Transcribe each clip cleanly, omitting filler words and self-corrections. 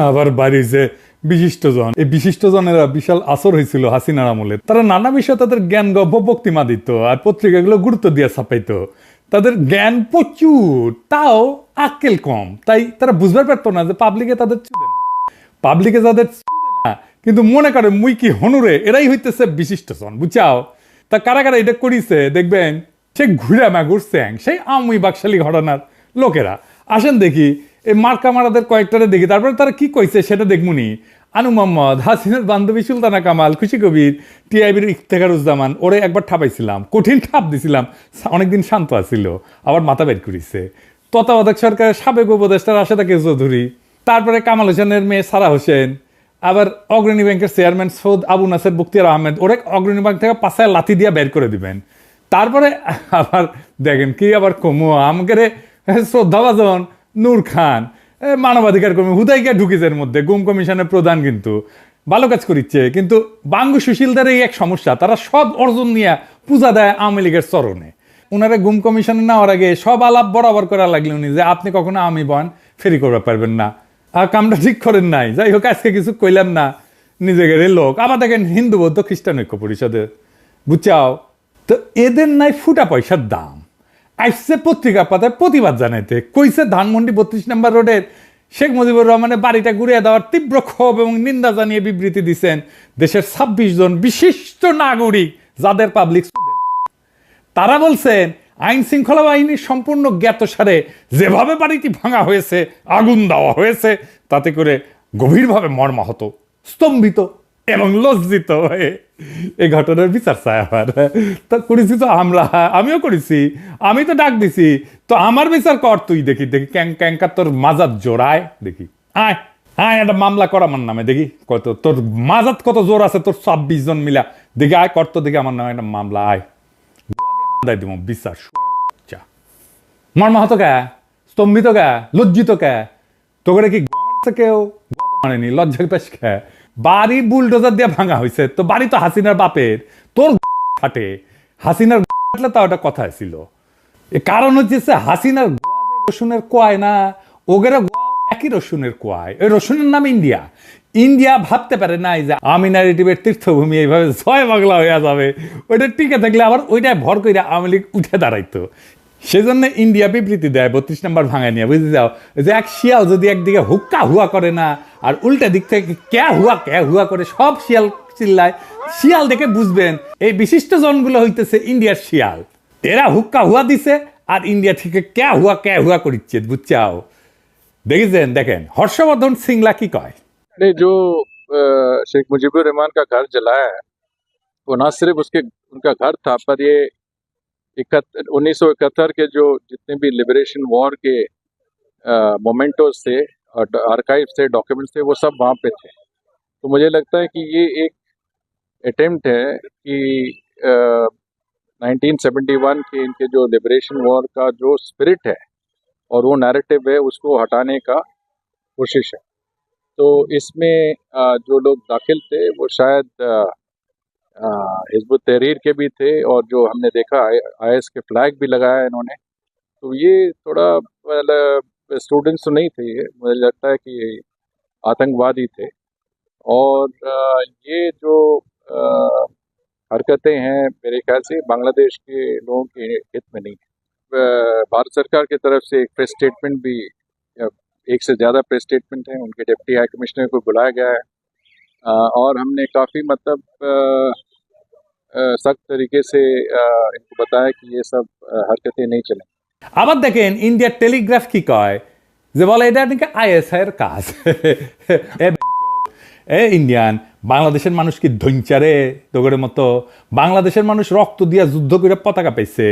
আবার বাড়িছে বিশিষ্টজন। এই বিশিষ্টজনেরা বিশাল আসর হয়েছিল হাসিনার আমলে। তারা নানা বিষয়ে তাদের জ্ঞান বক্তৃতা দিত আর পত্রিকাগুলো গুরুত্ব দিয়ে ছাপাইতো। তাদের জ্ঞান প্রচুর, তাও আক্কেল কম, তাই তারা বুঝতে পারতো না যে পাবলিকে তাদের চুদে না, পাবলিকে যাদের চুদে না কিন্তু মনে করে মুই কি হনুরে, এরাই হইতেছে বিশিষ্টজন, বুঝাও। তা কারা কারা এটা করিছে দেখবেন, সে ঘুরে ঘুরছে সেই আমি বাকশালী ঘটনার লোকেরা। আসেন দেখি এই মার্কা মারাদের কয়েকটারে দেখি, তারপরে তারা কি কইছে সেটা দেখমুনি। আনু মোহাম্মদ, হাসিনার বান্ধবী সুলতানা কামাল, খুশি কবির, টিআইবির ইফতেখারুজ্জামান, ওরে একবার ঠাপাইছিলাম, কঠিন ঠাপ দিছিলাম, অনেকদিন শান্ত আছিল, আবার মাথা বের করিছে। তত্ত্বাবধায়ক সরকারের সাবেক উপদেষ্টা রাশেদা কে চৌধুরী, তারপরে কামাল হোসেনের মেয়ে সারা হোসেন, আবার অগ্রণী ব্যাংকের চেয়ারম্যান সৌদ আবু নাসের বখতিয়ার আহমেদ, ওরে অগ্রণী ব্যাংক থেকে পাশায় লাথি দিয়ে বের করে দিবেন। তারপরে আবার দেখেন কি আবার কমু আমাকে শ্রদ্ধাভাজন নূর খান, মানবাধিকার কর্মী, হুদাইকা ঢুকিজের মধ্যে গুম কমিশনের প্রধান, কিন্তু ভালো কাজ করিচ্ছে। কিন্তু বাঙ্গু সুশীলদের এই এক সমস্যা, তারা সব অর্জন নিয়ে পূজা দেয় আওয়ামী লীগের চরণে। উনারা গুম কমিশনে নেওয়ার আগে সব আলাপ বরাবর করা লাগলো উনি যে আপনি কখনো আমি বয়ান ফেরি করতে পারবেন না, আর কামটা ঠিক করেন নাই। যাই হোক, আজকে কিছু কইলাম না, নিজেদের লোক। আবার দেখেন হিন্দু বৌদ্ধ খ্রিস্টান ঐক্য পরিষদে, বুঝছাও তো এদের নাই ফুটা পয়সার দাম। আসছে পত্রিকা পাতায় প্রতিবাদ জানাইতে, কইছে ধানমন্ডি 32 নম্বর রোডের শেখ মুজিবুর রহমানের বাড়িটা ঘুরিয়ে দেওয়ার তীব্র ক্ষোভ এবং নিন্দা জানিয়ে বিবৃতি দিচ্ছেন দেশের 26 জন বিশিষ্ট নাগরিক যাদের পাবলিক। তারা বলছেন আইন শৃঙ্খলা বাহিনীর সম্পূর্ণ জ্ঞাতসারে যেভাবে বাড়িটি ভাঙা হয়েছে, আগুন দেওয়া হয়েছে, তাতে করে গভীরভাবে মর্মাহত, স্তম্ভিত এবং লজ্জিত হয়ে এই ঘটনার বিচার চায়। আবার তা করেছি তো আমরা, আমিও করেছি, আমি তো ডাক দিছি, তো আমার বিচার কর তুই। দেখি দেখি ক্যাঙ্কা তোর মাজাত জোড়ায়, দেখি আয় আয় একটা মামলা কর আমার নামে, দেখি কত তোর মাজাত কত জোর আছে, তোর 26 জন মিলা, দেখি আয় করতো, দেখি আমার নামে একটা মামলা, আয় দিব বিচার। মর্মাহত কে, স্তম্ভিত কে, লজ্জিত কে, তোকে কি কেউ মানেনি, লজ্জা পেশ খে। বাড়ি বুলডোজার দিয়ে ভাঙা হয়েছে, তো বাড়ি তো হাসিনার বাপের, তোর ফাটে, হাসিনার ফাটলে তা ওটা কথা ছিল। কারণ হচ্ছে হাসিনার রসুনের কোয়ায় না, ওগের একই রসুনের কোয়ায়, ওই রসুনের নাম ইন্ডিয়া। ইন্ডিয়া ভাবতে পারে নাই যে আমি ন্যারেটিভের তীর্থভূমি এইভাবে জয় বাংলা হয়ে যাবে, ওইটা টিকে থাকলে আবার ওইটা ভর করে আওয়ামী লীগ উঠে দাঁড়াইতো। সেজন্য ইন্ডিয়া বিবৃতি দেয় 32 নম্বর ভাঙায় নিয়ে, বুঝতে যাও যে এক শিয়াল যদি একদিকে হুক্কা হুয়া করে না, আর উল্টা দিক থেকে ক্যা হুয়া করে, সব শিয়াল চিল্লায়, শিয়াল দেখে বুঝবেন এই বিশিষ্ট জনগুলো হইতেছে ইন্ডিয়ার শিয়াল। এরা হুক্কা হুয়া দিছে আর ইন্ডিয়া থেকে ক্যা হুয়া করিচ্ছে, বুঝছাও। দেখেছেন, দেখেন হর্ষবর্ধন সিংলা কি কয়। जो शेख मुजीबुर रहमान का घर जलाया है, वो ना सिर्फ उनका घर था, पर ये 1971 के जो जितने भी लिबरेशन वॉर के मोमेंटोज थे, आर्काइव थे, डॉक्यूमेंट्स थे, वो सब वहाँ पे थे। तो मुझे लगता है कि ये एक अटेम्प्ट है कि 1971 के इनके जो लिबरेशन वॉर का जो स्पिरिट है और वो नैरेटिव है, उसको हटाने का कोशिश है। तो इसमें जो लोग दाखिल थे वो शायद हिज़्बुत तहरीर के भी थे, और जो हमने देखा IS के फ्लैग भी लगाया इन्होंने। तो ये थोड़ा स्टूडेंट्स तो नहीं थे, ये मुझे लगता है कि आतंकवादी थे। और ये जो हरकतें हैं मेरे ख्याल से बांग्लादेश के लोगों के हित में नहीं है। भारत सरकार की तरफ से एक प्रेस स्टेटमेंट भी, एक से ज़्यादा प्रेस स्टेटमेंट हैं, उनके डिप्टी हाई कमिश्नर को बुलाया गया है, और हमने काफ़ी मतलब सख्त तरीके से इनको बताया कि ये सब हरकतें नहीं चलें। আবার দেখেন ইন্ডিয়ার টেলিগ্রাফ কি কয়, যে বলে এটা নাকি ISI এর কাজ। ইন্ডিয়ান বাংলাদেশের মানুষ কি ধৈঞ্চারে তোগরের মতো? বাংলাদেশের মানুষ রক্ত দিয়া যুদ্ধ করে পতাকা পাইছে।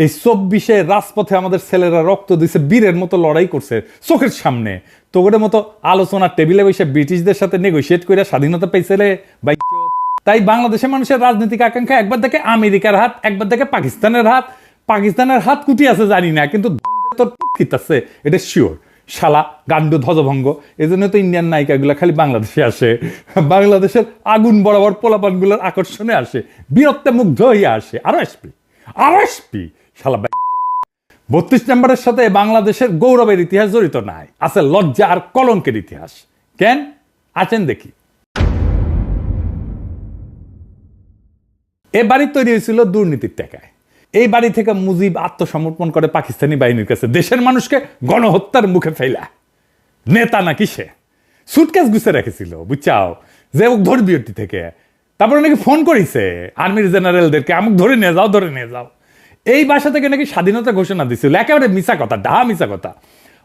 এই 24-এ রাজপথে আমাদের ছেলেরা রক্ত দিছে, বীরের মতো লড়াই করছে চোখের সামনে। তোগরের মতো আলোচনার টেবিলে বসে ব্রিটিশদের সাথে নেগোশিয়েট করে স্বাধীনতা পাইছে রে ভাই। তাই বাংলাদেশের মানুষের রাজনৈতিক আকাঙ্ক্ষা একবার দেখে আমেরিকার হাত, একবার দেখে পাকিস্তানের হাত। পাকিস্তানের হাত কুটি আছে জানি না, কিন্তু তোর আছে এটা শিওর। শালা গান্ডু ধ্বজভঙ্গ। এই জন্য তো ইন্ডিয়ান নায়িকাগুলো খালি বাংলাদেশে আসে, বাংলাদেশের আগুন বরাবর পোলাপানগুলোর আকর্ষণে আসে, বীরত্বে মুগ্ধ হইয়া আসে। আরো আসবি শালা। 32 নম্বরের সাথে বাংলাদেশের গৌরবের ইতিহাস জড়িত নাই, আছে লজ্জা আর কলঙ্কের ইতিহাস। কেন আছেন দেখি। এ বাড়ি তৈরি হয়েছিল দুর্নীতির টাকায়। এই বাড়ি থেকে মুজিব আত্মসমর্পণ করে পাকিস্তানি বাহিনীর কাছে, দেশের মানুষকে গণহত্যার মুখে ফেলা। নেতা নাকি সে সুটকেস গুছে রেখেছিল বুঝছাও, যে ধর্মীয়টি থেকে। তারপরে নাকি ফোন করেছে আর্মির জেনারেলদেরকে, আমাকে ধরে নিয়ে যাও, ধরে নিয়ে যাও। এই বাসা থেকে নাকি স্বাধীনতা ঘোষণা দিছিল। একেবারে মিছা কথা, ডাহা মিছা কথা।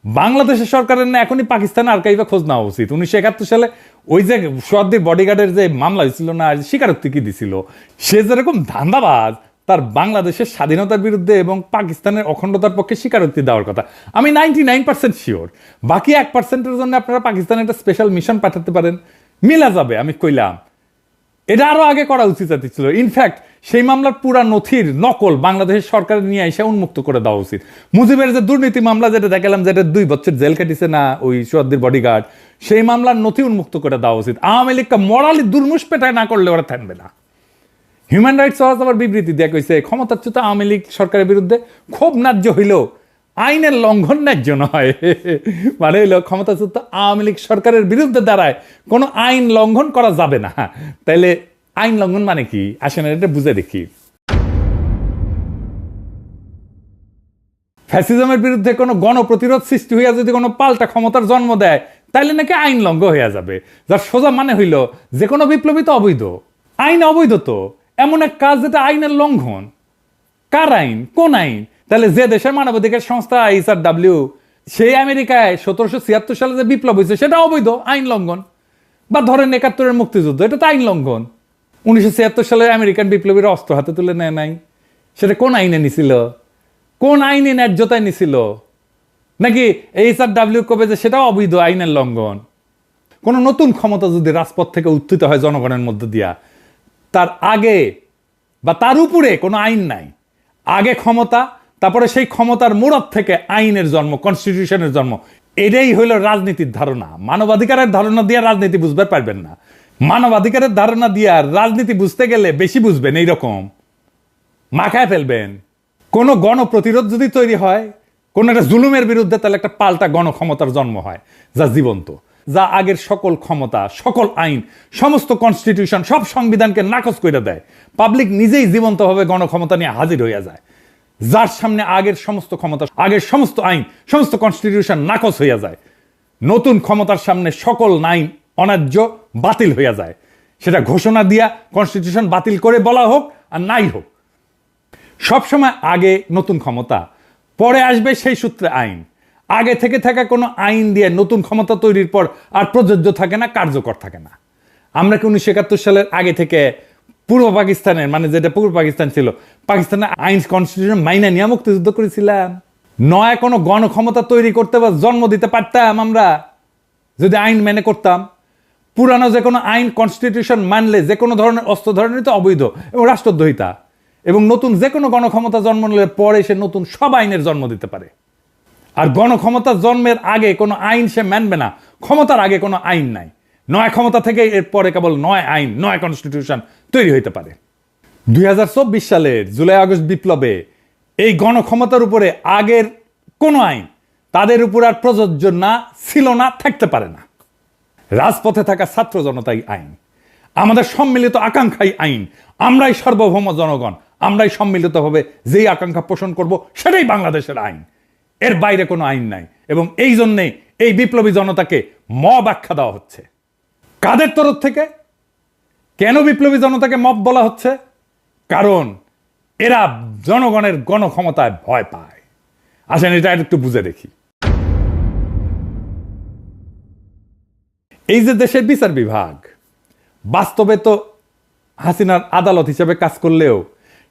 বাংলাদেশের সরকারের না এখনই পাকিস্তান আর্কাইভে খোঁজ নেওয়া উচিত। 1971 সালে ওই যে সোয়াদ্দির বডিগার্ডের যে মামলা হয়েছিল না, স্বীকারোক্তি কি দিছিল, সে যেরকম ধান্দাবাজ, তার বাংলাদেশের স্বাধীনতার বিরুদ্ধে এবং পাকিস্তানের অখণ্ডতার পক্ষে স্বীকারোক্তি দেওয়ার কথা। আমি 99% শিওর। বাকি 1%-এর জন্য আপনারা পাকিস্তানে একটা স্পেশাল মিশন পাঠাতে পারেন, মিলা যাবে। আমি কইলাম এটা আরো আগে করা উচিত ছিল। ইনফ্যাক্ট সেই মামলার পুরা নথির নকল বাংলাদেশের সরকারের নিয়ে এসে উন্মুক্ত করে দেওয়া উচিত। মুজিবের যে দুর্নীতি মামলা যেটা দেখালাম, যেটা 2 বছর জেল কাটিছে না ওই সোয়াদ্দির বডিগার্ড, সেই মামলার নথি উন্মুক্ত করে দেওয়া উচিত। আওয়ামী লীগকে মরালি দুর্মুষ পেটায় না করলে ওরা থাকবে না। হিউম্যান রাইটস ওয়াচ আবার বিবৃতি দেয়া কইছে, ক্ষমতাচ্যুত আওয়ামী লীগ সরকারের বিরুদ্ধে ক্ষোভ ন্যায্য হইল, আইনের লঙ্ঘন ন্যায্য নয়। মানে হইল ক্ষমতাচ্যুত আওয়ামী লীগ সরকারের বিরুদ্ধে দাঁড়ায় কোনো আইন লঙ্ঘন করা যাবে না। তাইলে আইন লঙ্ঘন মানে কি? আসেন এটা বুঝে দেখি। ফ্যাসিজমের বিরুদ্ধে কোনো গণপ্রতিরোধ সৃষ্টি হইয়া যদি কোনো পাল্টা ক্ষমতার জন্ম দেয়, তাইলে নাকি আইন লঙ্ঘন হইয়া যাবে। যার সোজা মানে হইল যে কোনো বিপ্লবী তো অবৈধ, আইন অবৈধ। তো এমন এক কাজ যেটা আইনের লঙ্ঘন। কার আইন? কোন আইন? তাহলে যে দেশের মানবাধিকার সংস্থা HRW, সেই আমেরিকায় 1776 সালে যে বিপ্লব হয়েছে সেটা অবৈধ, আইন লঙ্ঘন। বা ধরেন 71-এর মুক্তিযুদ্ধ, এটা তো আইন লঙ্ঘন। 1976 সালে আমেরিকান বিপ্লবীরা অস্ত্র হাতে তুলে নেয় নাই, সেটা কোন আইনে নিছিল? কোন আইনে ন্যায্যতায় নিছিল? নাকি HRW কবে যে সেটাও অবৈধ, আইনের লঙ্ঘন? কোন নতুন ক্ষমতা যদি রাজপথ থেকে উত্থিত হয় জনগণের মধ্য দিয়া, তার আগে বা তার উপরে কোনো আইন নাই। আগে ক্ষমতা, তারপরে সেই ক্ষমতার মোড়ক থেকে আইনের জন্ম, কনস্টিটিউশনের জন্ম। এটাই হইল রাজনীতির ধারণা। মানবাধিকারের ধারণা দিয়ে রাজনীতি বুঝতে পারবেন না। মানবাধিকারের ধারণা দিয়ে রাজনীতি বুঝতে গেলে বেশি বুঝবেন, এইরকম মাখায় ফেলবেন। কোনো গণপ্রতিরোধ যদি তৈরি হয় কোন একটা জুলুমের বিরুদ্ধে, তাহলে একটা পাল্টা গণক্ষমতার জন্ম হয়, যা জীবন্ত, যা আগের সকল ক্ষমতা, সকল আইন, সমস্ত কনস্টিটিউশন, সব সংবিধানকে নাকচ করে দেয়। পাবলিক নিজেই জীবন্তভাবে গণক্ষমতা নিয়ে হাজির হইয়া যায়, যার সামনে আগের সমস্ত ক্ষমতা, আগের সমস্ত আইন, সমস্ত কনস্টিটিউশন নাকচ হইয়া যায়। নতুন ক্ষমতার সামনে সকল আইন অন্যায্য, বাতিল হইয়া যায়। সেটা ঘোষণা দিয়া কনস্টিটিউশন বাতিল করে বলা হোক আর নাই হোক, সবসময় আগে নতুন ক্ষমতা, পরে আসবে সেই সূত্রে আইন। আগে থেকে থাকা কোনো আইন দিয়ে নতুন ক্ষমতা তৈরির পর আর প্রযোজ্য থাকে না, কার্যকর থাকে না। আমরা কি 1971 সালের আগে থেকে পূর্ব পাকিস্তানের, মানে যেটা পূর্ব পাকিস্তান ছিল, পাকিস্তানের আইন কনস্টিটিউশন মাইনা নিয়ে মুক্তিযুদ্ধ করেছিলাম? নয় কোনো গণক্ষমতা তৈরি করতে বা জন্ম দিতে পারতাম আমরা যদি আইন মেনে করতাম? পুরানো যে কোনো আইন কনস্টিটিউশন মানলে যে কোনো ধরনের অস্ত্র ধরনের তো অবৈধ এবং রাষ্ট্রদ্রোহিতা। এবং নতুন যে কোনো গণক্ষমতা জন্ম নিলে পরে সে নতুন সব আইনের জন্ম দিতে পারে। আর গণক্ষমতা জন্মের আগে কোনো আইন সে মানবে না। ক্ষমতার আগে কোনো আইন নাই। নয় ক্ষমতা থেকে এর পরে কেবল নয় আইন, নয় কনস্টিটিউশন তৈরি হইতে পারে। 2024 সালের জুলাই আগস্ট বিপ্লবে এই গণক্ষমতার উপরে আগের কোনো আইন তাদের উপর আর প্রযোজ্য না, ছিল না, থাকতে পারে না। রাজপথে থাকা ছাত্র জনতাই আইন, আমাদের সম্মিলিত আকাঙ্ক্ষাই আইন। আমরাই সার্বভৌম জনগণ, আমরাই সম্মিলিতভাবে যেই আকাঙ্ক্ষা পোষণ করব সেটাই বাংলাদেশের আইন। এর বাইরে কোনো আইন নাই। এবং এই জন্যে এই বিপ্লবী জনতাকে মব আখ্যা দেওয়া হচ্ছে। কাদের তরফ থেকে? কেন বিপ্লবী জনতাকে মব বলা হচ্ছে? কারণ এরা জনগণের গণক্ষমতায় ভয় পায়। আসেন এটা একটু বুঝে দেখি। এই যে দেশের বিচার বিভাগ, বাস্তবে তো হাসিনার আদালত হিসেবে কাজ করলেও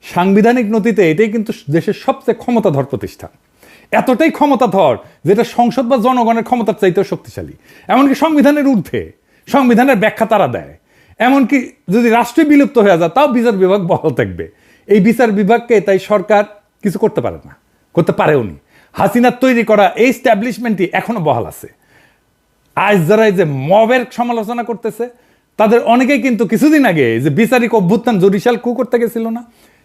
সাংবিধানিক নথিতে এটাই কিন্তু দেশের সবচেয়ে ক্ষমতাধর প্রতিষ্ঠান। এতটাই ক্ষমতাধর যেটা সংসদ বা জনগণের ক্ষমতার চাইতেও শক্তিশালী। এমনকি সংবিধানের ঊর্ধ্বে, সংবিধানের ব্যাখ্যা তারা দেয়। এমনকি যদি রাষ্ট্রই বিলুপ্ত হয়ে যায় তাও বিচার বিভাগ বহাল থাকবে। এই বিচার বিভাগকে তাই সরকার কিছু করতে পারে না, করতে পারেও নি। হাসিনার তৈরি করা এই স্ট্যাবলিশমেন্টই এখনো বহাল আছে। আজ যারা এই যে মবের সমালোচনা করতেছে তাদের অনেকেই কিন্তু কিছুদিন আগে যে বিচারিক অভ্যুত্থান জুডিশিয়াল কু করতে গেছিল না,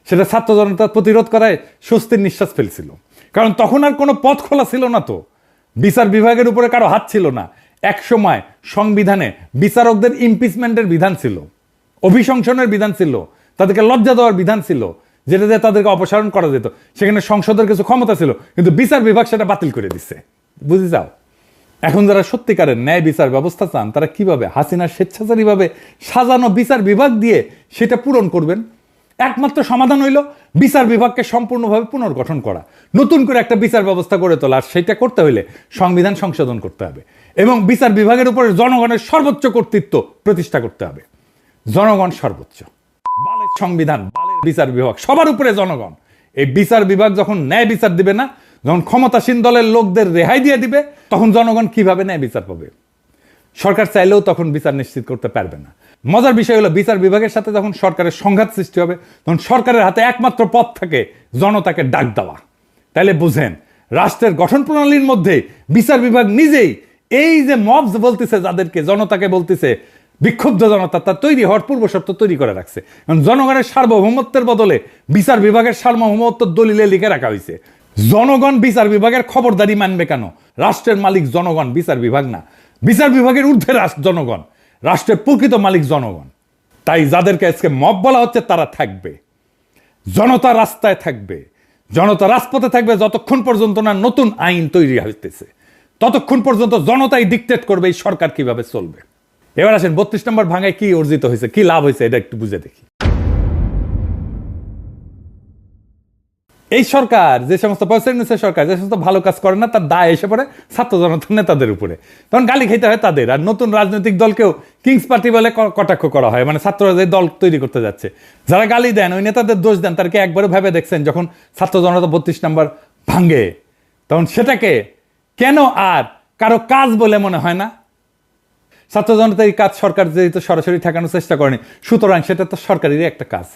সেটা ছাত্র জনতার প্রতিরোধ করায় স্বস্তির নিঃশ্বাস ফেলছিল। কারণ তখন আর কোনো পথ খোলা ছিল না, তো বিচার বিভাগের উপরে কারো হাত ছিল না। এক সময় সংবিধানে বিচারকদের ইমপিচমেন্টের বিধান ছিল, অভিশংসনের বিধান ছিল, তাদেরকে লজ্জা দেওয়ার বিধান ছিল, যেটা দিয়ে তাদেরকে অপসারণ করা যেত। সেখানে সংসদের কিছু ক্ষমতা ছিল, কিন্তু বিচার বিভাগ সেটা বাতিল করে দিচ্ছে। বুঝে যাও, এখন যারা সত্যিকারের ন্যায় বিচার ব্যবস্থা চান তারা কিভাবে হাসিনার স্বেচ্ছাচারীভাবে সাজানো বিচার বিভাগ দিয়ে সেটা পূরণ করবেন? একমাত্র সমাধান হইল বিচার বিভাগকে সম্পূর্ণভাবে পুনর্গঠন করা, নতুন করে একটা বিচার ব্যবস্থা গড়ে তোলা। আর সেটা করতে হইলে সংবিধান সংশোধন করতে হবে এবং বিচার বিভাগের উপরে জনগণের সর্বোচ্চ কর্তৃত্ব প্রতিষ্ঠা করতে হবে। জনগণ সর্বোচ্চ, বালের সংবিধান, বালের বিচার বিভাগ, সবার উপরে জনগণ। এই বিচার বিভাগ যখন ন্যায় বিচার দিবে না, যখন ক্ষমতাসীন দলের লোকদের রেহাই দিয়ে দিবে, তখন জনগণ কিভাবে ন্যায় বিচার পাবে? সরকার চাইলেও তখন বিচার নিশ্চিত করতে পারবে না। মজার বিষয় হলো বিচার বিভাগের সাথে যখন সরকারের সংঘাত সৃষ্টি হবে, তখন সরকারের হাতে একমাত্র পথ থাকে জনতাকে ডাক দেওয়া। তাইলে বুঝেন, রাষ্ট্রের গঠন প্রণালীর মধ্যে বিচার বিভাগ নিজেই এই যে মবস বলতেছে, যাদেরকে জনতাকে বলতেছে বিক্ষুব্ধ জনতা, তা তৈরি হওয়ার পূর্ব শর্ত তৈরি করে রাখছে। কারণ জনগণের সার্বভৌমত্বের বদলে বিচার বিভাগের সার্বভৌমত্ব দলিলে লিখে রাখা হয়েছে। জনগণ বিচার বিভাগের খবরদারি মানবে কেন? রাষ্ট্রের মালিক জনগণ, বিচার বিভাগ না। বিচার বিভাগের ঊর্ধ্বে জনগণ, রাষ্ট্রের প্রকৃত মালিক জনগণ। তাই যাদেরকে আজকে মব বলা হচ্ছে তারা থাকবে, জনতা রাস্তায় থাকবে, জনতা রাজপথে থাকবে যতক্ষণ পর্যন্ত না নতুন আইন তৈরি হইতেছে, ততক্ষণ পর্যন্ত জনতাই ডিকটেট করবে এই সরকার কিভাবে চলবে। এবার আসেন 32 নম্বর ভাঙায় কি অর্জিত হয়েছে, কি লাভ হয়েছে, এটা একটু বুঝে দেখি। এই সরকার, যে সমস্ত সরকার যে সমস্ত ভালো কাজ করে না, তার দায় এসে পড়ে ছাত্র জনতার নেতাদের উপরে। তখন গালি খেতে হয় তাদের। আর নতুন রাজনৈতিক দলকেও কিংস পার্টি বলে কটাক্ষ করা হয়, মানে ছাত্ররা যে দল তৈরি করতে যাচ্ছে, যারা গালি দেন ওই নেতাদের দোষ দেন। তারকে একবারও ভেবে দেখছেন যখন ছাত্র জনতা 32 নম্বর ভাঙে, তখন সেটাকে কেন আর কারো কাজ বলে মনে হয় না? ছাত্র জনতার এই কাজ সরকার যেহেতু সরাসরি ঠেকানোর চেষ্টা করেনি, সুতরাং সেটা তো সরকারেরই একটা কাজ।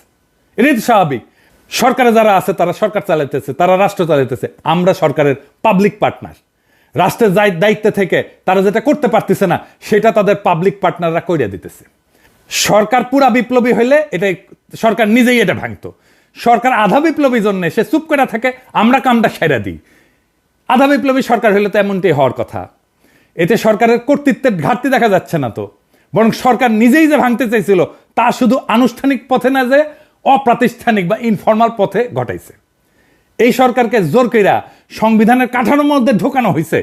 এটাই তো স্বাভাবিক। সরকারে যারা আছে তারা সরকার চালাইতেছে, তারা রাষ্ট্র চালাইতেছে, আমরা সরকারের পাবলিক পার্টনার। রাষ্ট্রের দায়িত্বে থেকে তারা যেটা করতে পারতেছে না, সেটা তাদের পাবলিক পার্টনাররা কইরা দিতেছে। সরকার পুরা বিপ্লবী হইলে এটা সরকার নিজেই এটা ভাঙতো। সরকার আধা বিপ্লবী জন্য সে চুপ করে থাকে, আমরা কামটা সেরা দিই। আধা বিপ্লবী সরকার হইলে তো এমনটাই হওয়ার কথা। এতে সরকারের কর্তৃত্বের ঘাটতি দেখা যাচ্ছে না তো, বরং সরকার নিজেই যে ভাঙতে চাইছিল তা শুধু আনুষ্ঠানিক পথে না, যে অপ্রাতিষ্ঠানিক বা ইনফর্মাল পথে ঘটাইছে। এই সরকারকে জোর কইরা সংবিধানের কাঠামোর মধ্যে ঢোকানো হয়েছে,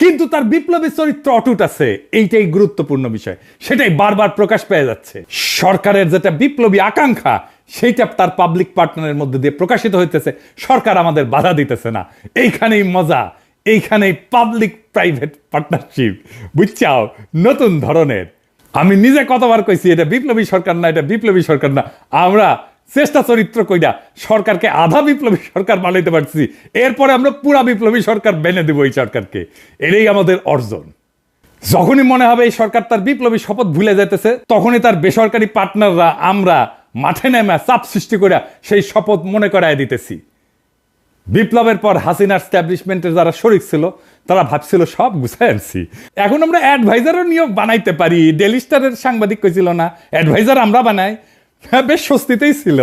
কিন্তু তার বিপ্লবী চরিত্র অটুট আছে। এইটাই গুরুত্বপূর্ণ বিষয়, সেটাই বারবার প্রকাশ পেয়ে যাচ্ছে। সরকারের যেটা বিপ্লবী আকাঙ্ক্ষা, সেইটা তার পাবলিক পার্টনারের মধ্যে দিয়ে প্রকাশিত হইতেছে। সরকার আমাদের বাধা দিতেছে না। এইখানেই মজা, এইখানেই পাবলিক প্রাইভেট পার্টনারশিপ, বুঝছাও, নতুন ধরনের। আমি নিজে কতবার কইছি এটা বিপ্লবী সরকার না, এটা বিপ্লবী সরকার না। আমরা চেষ্টা চরিত্র কইরা সরকারকে আধা বিপ্লবী সরকার বানাইতে পারছি, এরপরে আমরা পুরা বিপ্লবী সরকার বেনে দেবো এই সরকারকে। এটাই আমাদের অর্জন। যখনই মনে হবে এই সরকার তার বিপ্লবী শপথ ভুলে যেতেছে, তখনই তার বেসরকারি পার্টনাররা আমরা মাঠে নেমে চাপ সৃষ্টি করে সেই শপথ মনে করায় দিতেছি। বিপ্লবের পর হাসিনার স্ট্যাবলিশমেন্টের যারা শরিক ছিল তারা ভাবছিল সব গুছাই আনছি, এখন আমরা অ্যাডভাইজারও নিয়োগ বানাইতে পারি। ডেলি স্টারের সাংবাদিক কইছিল না, অ্যাডভাইজার আমরা বানাই। বেশ স্বস্তিতেই ছিল,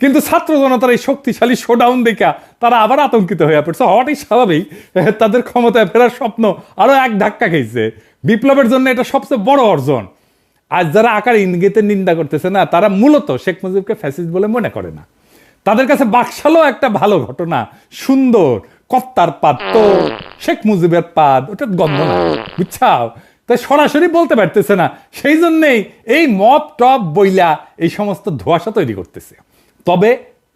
কিন্তু ছাত্র জনতার এই শক্তিশালী শোডাউন দেখা তারা আবার আতঙ্কিত হয়ে পড়ছে। হওয়াটাই স্বাভাবিক, তাদের ক্ষমতায় ফেরার স্বপ্ন আরো এক ধাক্কা খেয়েছে। বিপ্লবের জন্য এটা সবচেয়ে বড় অর্জন। আজ যারা আকার ইঙ্গিতে নিন্দা করতেছে না, তারা মূলত শেখ মুজিবকে ফ্যাসিস্ট বলে মনে করে না। তাদের কাছে বাকশালও একটা ভালো ঘটনা, সুন্দর কত্তার পাদ, তো শেখ মুজিবের পাদ ওটা গন্ধ না, বুঝছাও। তাই সরাসরি বলতে পারতেছে না, সেই জন্যেই এই মব টপ বইলা এই সমস্ত ধোঁয়াশা তৈরি করতেছে। তবে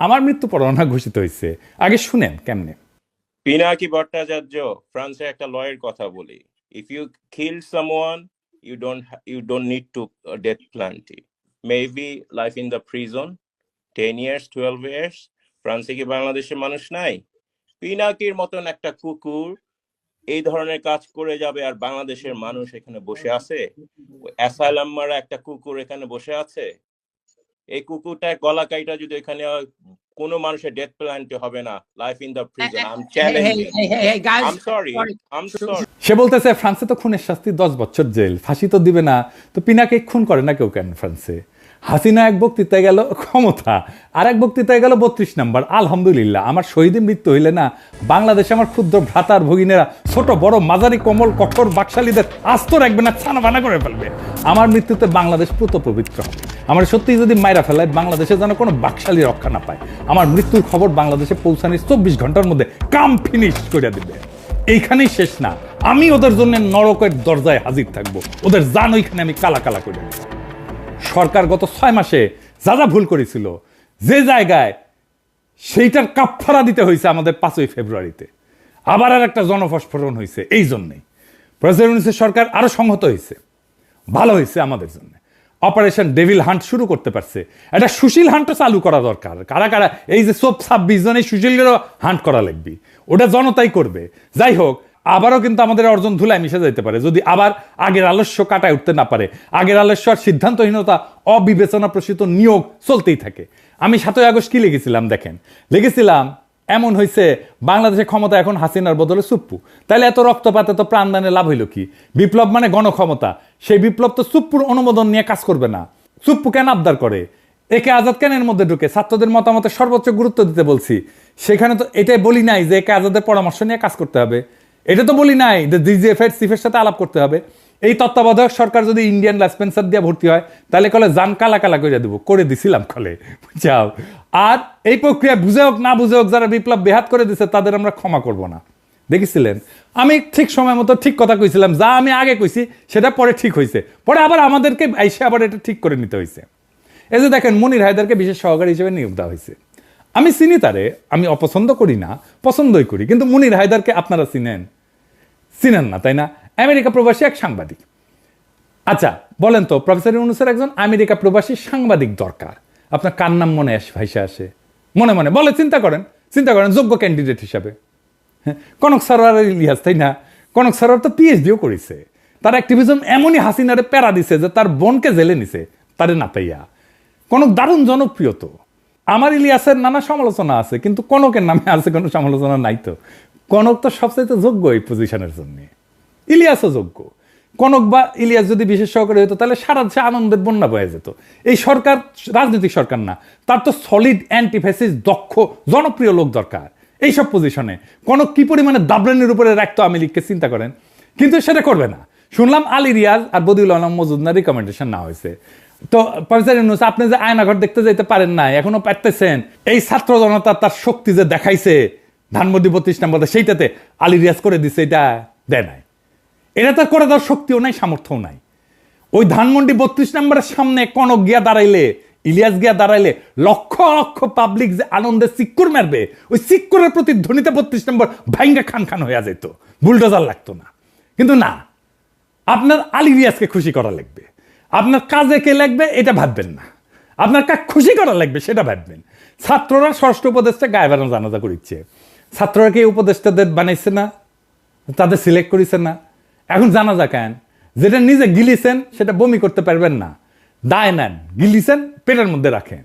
আমার মৃত্যু পরোয়ানা ঘোষিত হয়েছে, আগে শুনেন কেমনে। পিনাকি ভট্টাচার্য ফ্রান্সের একটা লয়ের কথা বলি, if you kill someone you don't need to death penalty, maybe life in the prison 10 years 12 years। ফ্রান্সে কি বাংলাদেশের মানুষ নাই? পিনাকির মতন একটা কুকুর এই ধরনের কাজ করে যাবে আর বাংলাদেশের মানুষ এখানে বসে আছে? অ্যাসাইলাম মারা একটা কুকুর এখানে বসে আছে। এই কুকুরটা গলা কাইটা যদি এখানে কোনো মানুষের ডেথ পেনাল্টি হবে না, life in the prison. I am challenging. I am sorry. সে বলতেছে ফ্রান্সে তো খুনের শাস্তি 10 বছর জেল, ফাঁসি তো দিবে না, তো পিনাকে খুন করে না কেউ কেন ফ্রান্সে? হাসিনা এক বক্তৃতায় গেল ক্ষমতা, আর এক বক্তৃতায় গেল 32 নম্বর। আলহামদুলিল্লাহ, আমার শহীদের মৃত্যু হইলে না বাংলাদেশে আমার ক্ষুদ্র ভ্রাতার ভগিনেরা ছোট বড় মাঝারি কোমল কঠোর বাকশালীদের আস্ত রাখবে না, ছানা বানা করে ফেলবে। আমার মৃত্যুতে বাংলাদেশ পুত পবিত্র হবে। আমার সত্যি যদি মাইরা ফেলায় বাংলাদেশে যেন কোনো বাকশালী রক্ষা না পায়। আমার মৃত্যুর খবর বাংলাদেশে পৌঁছানোর 24 ঘন্টার মধ্যে কাম ফিনিশ করে দিবে। এইখানেই শেষ না, আমি ওদের জন্য নরকের দরজায় হাজির থাকবো, ওদের জান ওইখানে আমি কালা কালা করে দেব। সরকার গত 6 মাসে যা যা ভুল করেছিল যে জায়গায়, সেইটার কাফফারা দিতে হয়েছে আমাদের 5ই ফেব্রুয়ারিতে। আবার আর একটা জনফস্ফোরণ হয়েছে। এই জন্যই প্রেসিডেন্ট সরকার আরো সংহত হয়েছে, ভালো হয়েছে আমাদের জন্য। অপারেশন ডেভিল হান্ট শুরু করতে পারছে। একটা সুশীল হান্টও চালু করা দরকার। কারা কারা এই যে 26 জন এই সুশীলেরও হান্ট করা লাগবে, ওটা জনতাই করবে। যাই হোক, আবারও কিন্তু আমাদের অর্জন ধুলায় মিশে যাইতে পারে যদি আবার আগের আলস্য কাটায় উঠতে না পারে। আগের আলস্য আর সিদ্ধান্তহীনতা, অবিবেচনা প্রসূত নিয়োগ চলতেই থাকে। আমি 7ই আগস্ট কি লিখেছিলাম দেখেন, লিখেছিলাম এমন হয়েছে বাংলাদেশের ক্ষমতা এখন হাসিনার বদলে সুপ্পু। তাহলে এত রক্তপাত এত প্রাণদানে লাভ হইল কি? বিপ্লব মানে গণক্ষমতা, সেই বিপ্লব তো সুপ্পুর অনুমোদন নিয়ে কাজ করবে না। সুপ্পু কেন আবদার করে? একে আজাদ কেন এর মধ্যে ঢুকে? ছাত্রদের মতামতের সর্বোচ্চ গুরুত্ব দিতে বলছি। সেখানে তো এটাই বলি নাই যে একে আজাদের পরামর্শ নিয়ে কাজ করতে হবে। এটা তো বলি নাই যে ডিজিএফ এর চিফের সাথে আলাপ করতে হবে। এই তত্ত্বাবধায়ক সরকার যদি ইন্ডিয়ান লাইসপেন্সার দিয়ে ভর্তি হয় তাহলে কলে জান কালা কালা করে দেবো, করে দিছিলাম কলে, বুঝাও। আর এই প্রক্রিয়া বুঝে হোক না বুঝে হোক যারা বিপ্লব বেহাত করে দিচ্ছে তাদের আমরা ক্ষমা করব না। দেখেছিলেন আমি ঠিক সময় মতো ঠিক কথা কইছিলাম, যা আমি আগে কইছি সেটা পরে ঠিক হয়েছে, পরে আবার আমাদেরকে আইসে আবার এটা ঠিক করে নিতে হয়েছে। এই যে দেখেন মনির হায়দারকে বিশেষ সহকারী হিসেবে নিয়োগ দেওয়া হয়েছে। আমি চিনি তারে, আমি অপছন্দ করি না, পছন্দই করি। কিন্তু মনির হায়দারকে আপনারা চিনেন? চিনেন না, তাই না? আমেরিকা প্রবাসী এক সাংবাদিক। আচ্ছা বলেন তো, প্রফেসর ইউনূসের একজন আমেরিকা প্রবাসী সাংবাদিক দরকার। আপনার কার নাম মনে ভাইসা আসে? মনে মনে বলে চিন্তা করেন যোগ্য ক্যান্ডিডেট হিসাবে। হ্যাঁ, কনক সরোয়ার ইলিয়াস, তাই না? কনক সরোয়ার তো পিএইচডিও করেছে। তার অ্যাক্টিভিজম এমনই হাসিনারে প্যারা দিছে যে তার বোনকে জেলে নিছে তারে না পাইয়া। কনক দারুণ জনপ্রিয় তো। আমার ইলিয়াসের নানা সমালোচনা আছে, কিন্তু কনকের নামে আছে কোনো সমালোচনা নাই তো। কনক তো সবচাইতে যোগ্য এই পজিশনের জন্য, ইলিয়াসও যোগ্য। কনক বা ইলিয়াস যদি বিশেষ সহকারী হতো তাহলে সারা দেশে আনন্দের বন্যা বয়ে যেত। এই সরকার রাজনৈতিক সরকার না, তার তো সলিড অ্যান্টিফ্যাসিস্ট দক্ষ জনপ্রিয় লোক দরকার এইসব পজিশনে। কনক কি পরিমাণে দাবরানির উপরে রাখতো আওয়ামী লীগকে চিন্তা করেন, কিন্তু সেটা করবে না। শুনলাম আলী রিয়াজ আর বদিউল আলম মজুমদার রিকমেন্ডেশন না হয়েছে। তো প্রফেসর ইউনূস, আপনি যে আয়নাঘর দেখতে যেতে পারেন না, এখনো পারতেছেন? এই ছাত্র জনতা তার শক্তি যে দেখাইছে ধানমন্ডি 32 নম্বরে, সেইটাতে আলী রিয়াজ করে দিচ্ছে, এটা দেয় নাই। এটা তার করে দেওয়ার শক্তিও নাই, সামর্থ্যও নাই। ওই ধানমন্ডি 32 নম্বরের সামনে কনক গিয়া দাঁড়াইলে, ইলিয়াস গিয়া দাঁড়াইলে লক্ষ লক্ষ পাবলিক যে আনন্দে চিক্কুর মারবে, ওই চিক্কুরের প্রতিধ্বনিতে 32 নম্বর ভাইঙ্গা খান খান হয়ে যেত, বুলডোজার লাগতো না। কিন্তু না, আপনার আলী রিয়াজকে খুশি করা লাগবে, আপনার কাজে কে লাগবে এটা ভাববেন না, আপনার কাজ খুশি করা লাগবে সেটা ভাববেন। ছাত্ররা ষষ্ঠ উপদেষ্টা গায়ে বানানো জানাজা করিচ্ছে। ছাত্ররা কি উপদেষ্টাদের বানাইছে না? তাদের সিলেক্ট করেছে না? এখন জানাজা কেন? যেটা নিজে গিলিছেন সেটা বমি করতে পারবেন না, দায় নেন, গিলিছেন পেটের মধ্যে রাখেন।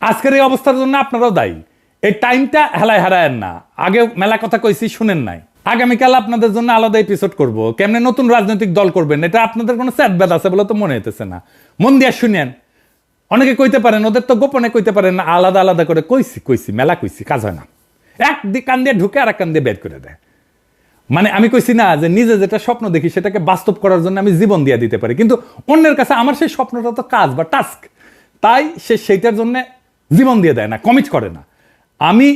আজকের এই অবস্থার জন্য আপনারাও দায়ী। এই টাইমটা হেলায় হারায়েন না। আগে মেলা কথা কইছি, শুনেন নাই। আগামীকাল আপনাদের জন্য আলাদা এপিসোড করব, কেমনে নতুন রাজনৈতিক দল করবেন। এটা আপনাদের কোনো স্যাটব্যাট আছে বলে তো মনে হইতেছে না। মন দিয়া শুনেন। অনেকে কইতে পারেন, ওদের তো গোপনে কইতে পারেন না, আলাদা আলাদা করে কইছি মেলা কইছি, কাজ হয় না। এক কান দিয়ে ঢুকে আর এক কান দিয়ে বের করে দেয়। মানে আমি কইছি না যে নিজে যেটা স্বপ্ন দেখি সেটাকে বাস্তব করার জন্য আমি জীবন দিয়ে দিতে পারি, কিন্তু অন্যের কাছে আমার সেই স্বপ্নটা তো কাজ বা টাস্ক, তাই সে সেইটার জন্য জীবন দিয়ে দেয় না, কমিট করে না। আমি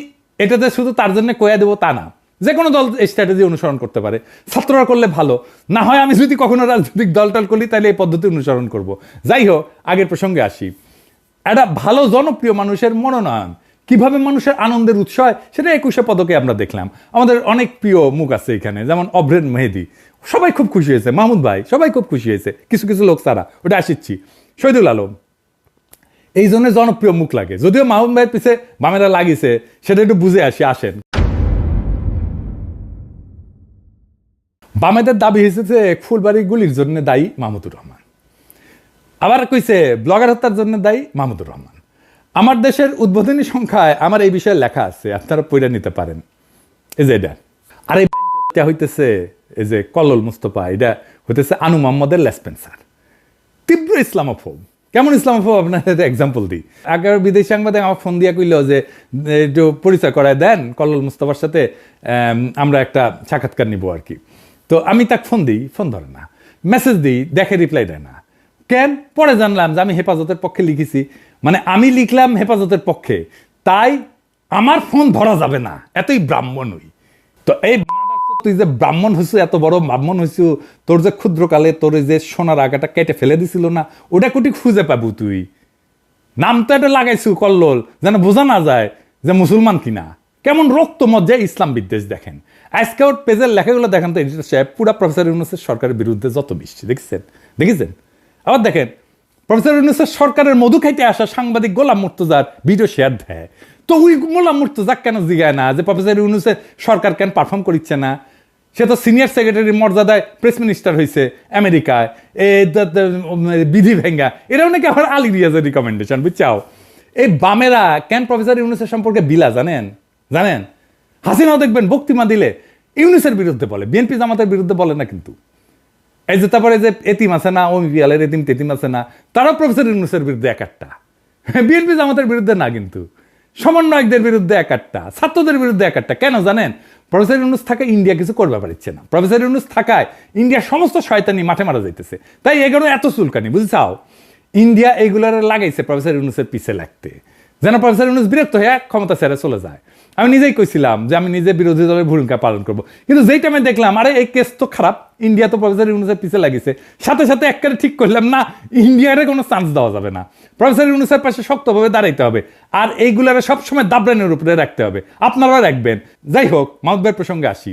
এটাতে শুধু তার জন্য কয়া দেবো তা না। যে কোনো দল এই স্ট্র্যাটেজি অনুসরণ করতে পারে, ছাত্ররা করলে ভালো। না হয় আমি যদি কখনো রাজনৈতিক দলটাল করি তাহলে এই পদ্ধতি অনুসরণ করব। যাই হোক, আগের প্রসঙ্গে আসি। একটা ভালো জনপ্রিয় মানুষের মনোনয়ন কিভাবে মানুষের আনন্দের উৎস হয় সেটা 21শে পদকে আমরা দেখলাম। আমাদের অনেক প্রিয় মুখ আছে এখানে, যেমন অভ্রেন মেহেদি, সবাই খুব খুশি হয়েছে। মাহমুদ ভাই, সবাই খুব খুশি হয়েছে, কিছু কিছু লোক ছাড়া, ওটা আসিচ্ছি। শহীদুল আলম, এই জন্য জনপ্রিয় মুখ লাগে। যদিও মাহমুদ ভাইয়ের পিছে বামেরা লাগিয়েছে, সেটা একটু বুঝে আসেন। বামেদের দাবি হয়েছে যে ফুলবাড়ি গুলির জন্য দায়ী মাহমুদুর রহমান। আবার কইছে ব্লগার হত্যার জন্য দায়ী মাহমুদুর রহমান। আমার দেশের উদ্বোধনী সংখ্যায় আমার এই বিষয়ে লেখা আছে, আপনারা পড়ে নিতে পারেন। এই যে এটা, আর এই হইতেছে এই যে কল্লোল মুস্তফা, এটা হইতেছে আনু মোহাম্মদের লেসপেন্সার, তীব্র ইসলামোফোব, কেমন ইসলামোফোব আপনার এক্সাম্পল দিই। আগে বিদেশি সাংবাদিক আমার ফোন দিয়ে কইল যে একটু পরিচয় করায় দেন কল্লোল মুস্তাফার সাথে, আমরা একটা সাক্ষাৎকার নিব আর কি। তো আমি তাকে ফোন দিই, ফোন ধরে না, মেসেজ দিই, দেখে রিপ্লাই দেয় না। কেন? পরে জানলাম যে আমি হেফাজতের পক্ষে লিখেছি, মানে আমি লিখলাম হেফাজতের পক্ষে, তাই আমার ফোন ধরা যাবে না, এতই ব্রাহ্মণ হই। তো এই তুই যে ব্রাহ্মণ হইছু, এত বড় ব্রাহ্মণ হইছু, তোর যে ক্ষুদ্রকালে তোর যে সোনার আগাটা কেটে ফেলে দিছিল না, ওটা কুটি খুঁজে পাবো তুই? নাম তো এটা লাগাইছু কল্লোল, যেন বোঝা না যায় যে মুসলমান কিনা। কেমন রক্ত মজ্জায় ইসলাম বিদ্বেষ দেখেন। আজকে ওর পেজের লেখাগুলো দেখেন তো, এডিটর সাহেব পুরা প্রফেসর ইউনূসের সরকারের বিরুদ্ধে যত বৃষ্টি দেখেছেন। আবার দেখেন প্রফেসর ইউনূসের সরকারের মধু খাইতে আসা সাংবাদিক গোলাম মুর্তজার ভিডিও শেয়ার দেয়, তো ওই গোলাম মুর্তজা কেন জিগায় না যে প্রফেসর ইউনূসের সরকার কেন পারফর্ম করিচ্ছে না? সে তো সিনিয়র সেক্রেটারির মর্যাদায় প্রেস মিনিস্টার হয়েছে আমেরিকায়, বিধি ভেঙ্গা, এরাও নাকি আবার আলী রিয়াজের রিকমেন্ডেশন, বুঝছাও? এই বামেরা কেন প্রফেসর ইউনূসের সম্পর্কে বিলা জানেন? হাসিনাও দেখবেন বক্তৃতা দিলে ইউনূসের বিরুদ্ধে বলে, বিএনপি জামাতের বিরুদ্ধে বলে না। কিন্তু এই যে তারপরে যে এতিম আছে না, ওমিপিয়ালের এতিম তেতিম আছে না, তারাও প্রফেসর ইউনূসের বিরুদ্ধে এক একটা, বিএনপি জামাতের বিরুদ্ধে না, কিন্তু সমন্বয়কদের বিরুদ্ধে এক একটা, ছাত্রদের বিরুদ্ধে এক একটা। কেন জানেন? প্রফেসর ইউনূস থাকায় ইন্ডিয়া কিছু করবে পারছে না, প্রফেসর ইউনূস থাকায় ইন্ডিয়ার সমস্ত শয়তানি মাঠে মারা যাইতেছে, তাই এগুলো এত চুলকানি, বুঝছাও? ইন্ডিয়া এইগুলার লাগাইছে প্রফেসর ইউনূসের পিছে লাগতে, যেন প্রফেসর ইউনূস বিরক্ত হয়ে ক্ষমতা ছেড়ে চলে যায়। আমি নিজেই কইছিলাম যে আমি নিজে বিরোধী দলের ভূমিকা পালন করবো, কিন্তু যেই টাইমে দেখলাম আরে এই কেস তো খারাপ, ইন্ডিয়া তো প্রফেসর ইউনূসের পিছে লাগিয়েছে, সাথে সাথে একবারে ঠিক করলাম না, ইন্ডিয়ারে কোনো চান্স দেওয়া যাবে না, প্রফেসর ইউনূসের পাশে শক্তভাবে দাঁড়াইতে হবে, আর এইগুলারে সবসময় দাবরানের উপরে রাখতে হবে। আপনারা রাখবেন। যাই হোক, মাহমুদ ভাইয়ের প্রসঙ্গে আসি।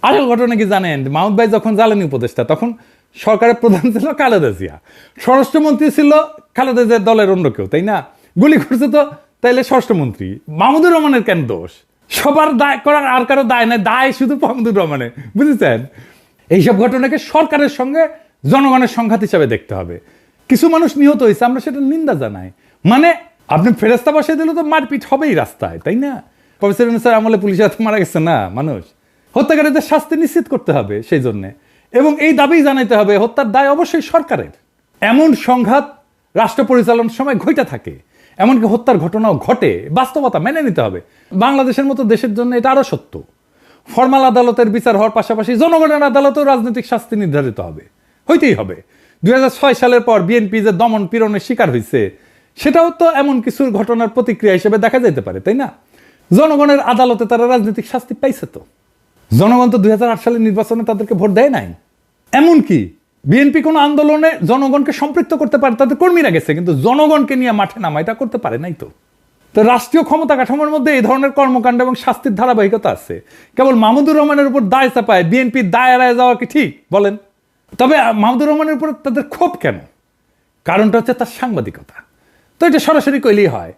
আসল ঘটনা কি জানেন? মাহমুদ ভাই যখন জ্বালানি উপদেষ্টা, তখন সরকারের প্রধান ছিল খালেদা জিয়া, স্বরাষ্ট্রমন্ত্রী ছিল খালেদা জিয়ার দলের অন্য কেউ, তাই না? গুলি করছে তো তাইলে স্বরাষ্ট্রমন্ত্রী। মাহমুদুর রহমানের কেন দোষ? সবার দায় করার আর কারো দায় নাই, দায় শুধু মাহমুদুর রহমানের, বুঝেছেন? এইসব ঘটনাকে সরকারের সঙ্গে জনগণের সংঘাত হিসাবে দেখতে হবে। কিছু মানুষ নিহত হয়েছে, আমরা সেটা নিন্দা জানাই। মানে আপনি ফেরেস্তা বসে দিলে তো মারপিট হবেই রাস্তায়, তাই না? প্রফেসর ইউনূসের আমলে পুলিশের হাতে মারা গেছে না মানুষ, হত্যাকারীদের শাস্তি নিশ্চিত করতে হবে সেই জন্যে, এবং এই দাবি জানাইতে হবে হত্যার দায় অবশ্যই সরকারের। এমন সংঘাত রাষ্ট্র পরিচালনার সময় ঘটে থাকে, এমনকি হত্যার ঘটনাও ঘটে, বাস্তবতা মেনে নিতে হবে। বাংলাদেশের মতো দেশের জন্য এটা আরো সত্য। ফরমাল আদালতের বিচার হওয়ার পাশাপাশি জনগণের আদালতেও রাজনৈতিক শাস্তি নির্ধারিত হবে, হইতেই হবে। 2006 সালের পর বিএনপি যে দমন পীড়নের শিকার হয়েছে, সেটাও তো এমন কিছু ঘটনার প্রতিক্রিয়া হিসেবে দেখা যেতে পারে, তাই না? জনগণের আদালতে তারা রাজনৈতিক শাস্তি পাইছে তো। জনগণ তো 2008 সালের নির্বাচনে তাদেরকে ভোট দেয় নাই। এমনকি বিএনপি কোনো আন্দোলনে জনগণকে সম্পৃক্ত করতে পারে, তাদের কর্মীরা গেছে, কিন্তু জনগণকে নিয়ে মাঠে নামা এটা করতে পারে নাই তো। তো রাষ্ট্রীয় ক্ষমতা কাঠামোর মধ্যে এই ধরনের কর্মকাণ্ড এবং শাস্তির ধারাবাহিকতা আছে। কেবল মাহমুদুর রহমানের উপর দায় চাপায় বিএনপির দায় এড়ায় যাওয়া কি ঠিক বলেন? তবে মাহমুদুর রহমানের উপর তাদের ক্ষোভ কেন? কারণটা হচ্ছে তার সাংবাদিকতা। তো এটা সরাসরি কইলেই হয়।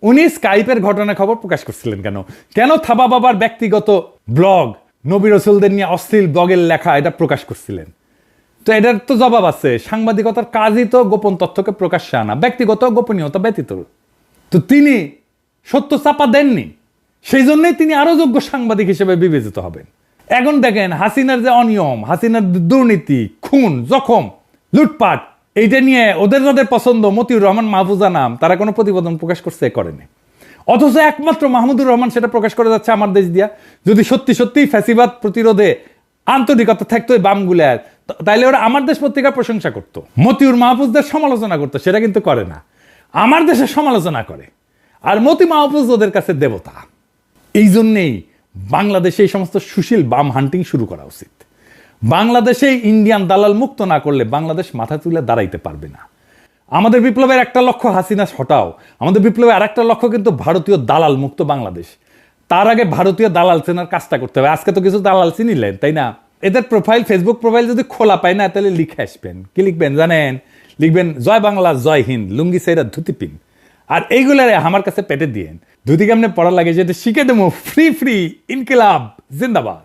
উনি স্কাইপের ঘটনা খবর প্রকাশ করছিলেন কেন? কেন থাবা বাবার ব্যক্তিগত ব্লগ, নবী রসুলদের নিয়ে অশ্লীল ব্লগের লেখা এটা প্রকাশ করছিলেন? তো এটার তো জবাব আছে। সাংবাদিকতার কাজই তো গোপন তথ্যকে প্রকাশ্যে আনা, ব্যক্তিগত গোপনীয়তা ব্যতীত। তো তিনি সত্য চাপা দেননি, সেই জন্যই তিনি আরো যোগ্য সাংবাদিক হিসেবে বিবেচিত হবেন। এখন দেখেন হাসিনার যে অনিয়ম, হাসিনার দুর্নীতি, খুন, জখম, লুটপাট, এইটা নিয়ে ওদের যাদের পছন্দ, মতিউর রহমান, মাহফুজা নাম, তারা কোনো প্রতিবেদন প্রকাশ করছে? করেনি। অথচ একমাত্র মাহমুদুর রহমান সেটা প্রকাশ করে যাচ্ছে আমার দেশ দিয়া। যদি সত্যি সত্যি ফ্যাসিবাদ প্রতিরোধে আন্তরিকতা থাকতো এই বামগুলার, তাইলে ওরা আমার দেশ পত্রিকার প্রশংসা করতো, মতিউর মাহফুজদের সমালোচনা করতো। সেটা কিন্তু করে না, আমার দেশের সমালোচনা করে। আর মতি মাহফুজ ওদের কাছে দেবতা। এই জন্যেই বাংলাদেশে এই সমস্ত সুশীল বাম হান্টিং শুরু করা উচিত। বাংলাদেশে ইন্ডিয়ান দালাল মুক্ত না করলে বাংলাদেশ মাথা তুলে দাঁড়াইতে পারবে না। আমাদের বিপ্লবের একটা লক্ষ্য হাসিনা হটাও, আমাদের বিপ্লবের আরেকটা লক্ষ্য কিন্তু ভারতীয় দালাল মুক্ত বাংলাদেশ। তার আগে ভারতীয় দালাল চেনার কাজটা করতে হবে। আজকে তো কিছু দালাল চিনিলেন, তাই না? এদের প্রোফাইল, ফেসবুক প্রোফাইল যদি খোলা পায় না, তাহলে লিখে আসবেন। কি লিখবেন জানেন? লিখবেন জয় বাংলা, জয় হিন্দ, লুঙ্গি সেরা ধুতি পিন। আর এইগুলারে আমার কাছে পেটে দিয়েন। ধুতি কেমনে পড়া লাগে যেটা শিখে দেবো। ফ্রি ফ্রি ইনকিলাব জিন্দাবাদ।